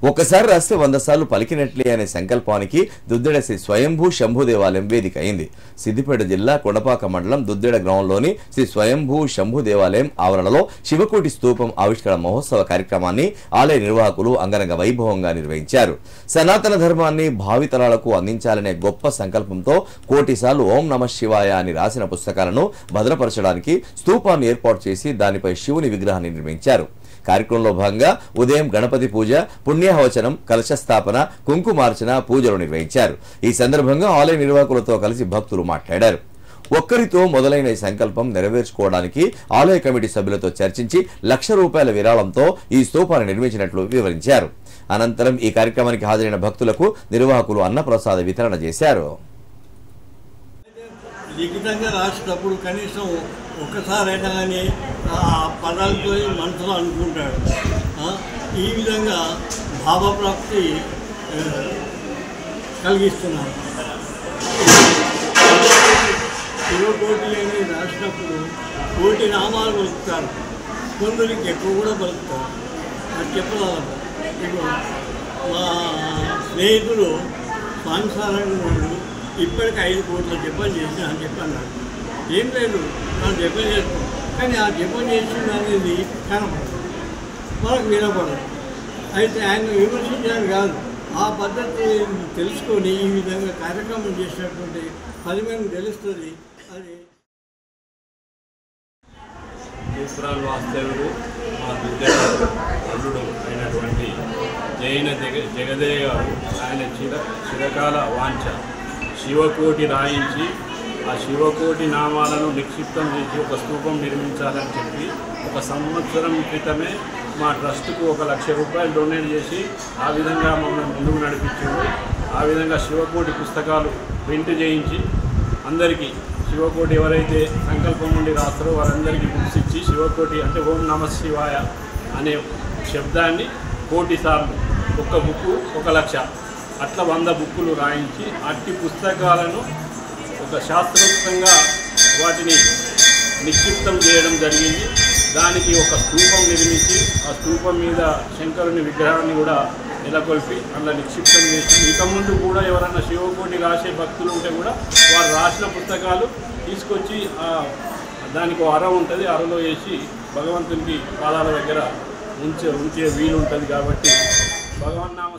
ఒక్కసారి రాస్తే 100 సార్లు పలికినట్లే అనే సంకల్పానికి దుద్దేడ శ్రీ స్వయంభూ శంభు దేవాలయం వేదిక అయింది. సిద్దిపేట జిల్లా కొండపాక మండలం దుద్దేడ గ్రామంలోని శ్రీ స్వయంభూ శంభు దేవాలయం ఆవరణలో శివకోటి స్తూపం ఆవిష్కరణ మహోత్సవ కార్యక్రమాన్ని ఆలయ నిర్వాహకులు అంగరంగ వైభవంగా నిర్వహించారు. సనాతన ధర్మాన్ని భావితరాలకు అందించాలనే గొప్ప సంకల్పంతో కోటి సార్లు ఓం నమః శివాయ అని రాసిన పుస్తకాలను భద్రపరచడానికి స్తూపాన్ని ఏర్పాటు చేసి దానిపై శివుని విగ్రహాన్ని నిర్మించారు. కార్యక్రమంలో భాగంగా ఉదయం గణపతి పూజ, పుణ్యాహవచనం, కలశ స్థాపన, కుంకుమార్చన పూజలు నిర్వహించారు. ఈ సందర్భంగా ఆలయ నిర్వాహకులతో కలిసి భక్తులు మాట్లాడారు. ఒక్కరితో మొదలైన ఈ సంకల్పం నెరవేర్చుకోవడానికి ఆలయ కమిటీ సభ్యులతో చర్చించి ₹1,00,000 విరాళంతో ఈ స్తూపాన్ని నిర్మించినట్లు వివరించారు. అనంతరం ఈ కార్యక్రమానికి హాజరైన భక్తులకు నిర్వాహకులు అన్నప్రసాద వితరణ చేశారు. లిఖితంగా రాసేటప్పుడు కనీసం ఒక్కసారైనా కానీ ఆ పదాలతో మనసులో అనుకుంటాడు. ఈ విధంగా భావప్రాప్తి కలిగిస్తున్నాను. శివకోటి అని రాసినప్పుడు కోటి నామాలు పలుకుతారు, కొందరికి ఎక్కువ కూడా పలుకుతారు. అది చెప్పగలరు. ఇప్పుడు మా స్నేహితుడు స్వామిసారాయణ వాళ్ళు ఇప్పటికి 5 కోట్ల జపం చేసిన అని చెప్పన్నాడు. ఏం లేదు, మనం జపం చేస్తాం, కానీ ఆ జపం చేసిన అనేది కనపడదు, మనకు వినపడదు. అయితే ఆయన విమర్శించడానికి కాదు, ఆ పద్ధతి తెలుసుకొని ఈ విధంగా కార్యక్రమం చేసినటువంటి 10 మంది తెలుస్తుంది. అది వాస్తవుడు మా దుద్దేడ అల్లుడు అయినటువంటి జైన జగదేయ గారు ఆయన చిరకాల వాంఛ శివకోటి రాయించి ఆ శివకోటి నామాలను నిక్షిప్తం చేసి ఒక స్తూపం నిర్మించాలని చెప్పి 1 సంవత్సరం క్రితమే మా ట్రస్టుకు ₹1,00,000 డొనేట్ చేసి ఆ విధంగా మమ్మల్ని ముందుకు నడిపించారు. ఆ విధంగా శివకోటి పుస్తకాలు ప్రింట్ చేయించి అందరికీ శివకోటి ఎవరైతే సంకల్పం నుండి రాస్తారో వారందరికీ బుక్స్ ఇచ్చి శివకోటి అంటే ఓం నమః శివాయ అనే శబ్దాన్ని 1,000,000 సార్లు ఒక్క బుక్కు 1,00,000 అట్లా 100 బుక్కులు రాయించి అట్టి పుస్తకాలను ఒక శాస్త్రోక్తంగా వాటిని నిక్షిప్తం చేయడం జరిగింది. దానికి ఒక స్తూపం నిర్మించి ఆ స్తూపం మీద శంకరుని విగ్రహాన్ని కూడా నెలకొల్పి అలా నిక్షిప్తం చేసి ఇక ముందు కూడా ఎవరైనా శివకోటి రాసే భక్తులు ఉంటే కూడా వారు రాసిన పుస్తకాలు తీసుకొచ్చి దానికి ఒక అర ఉంటుంది, అరలో వేసి భగవంతునికి పాదాల దగ్గర ఉంచే వీలు ఉంటుంది. కాబట్టి భగవన్నామ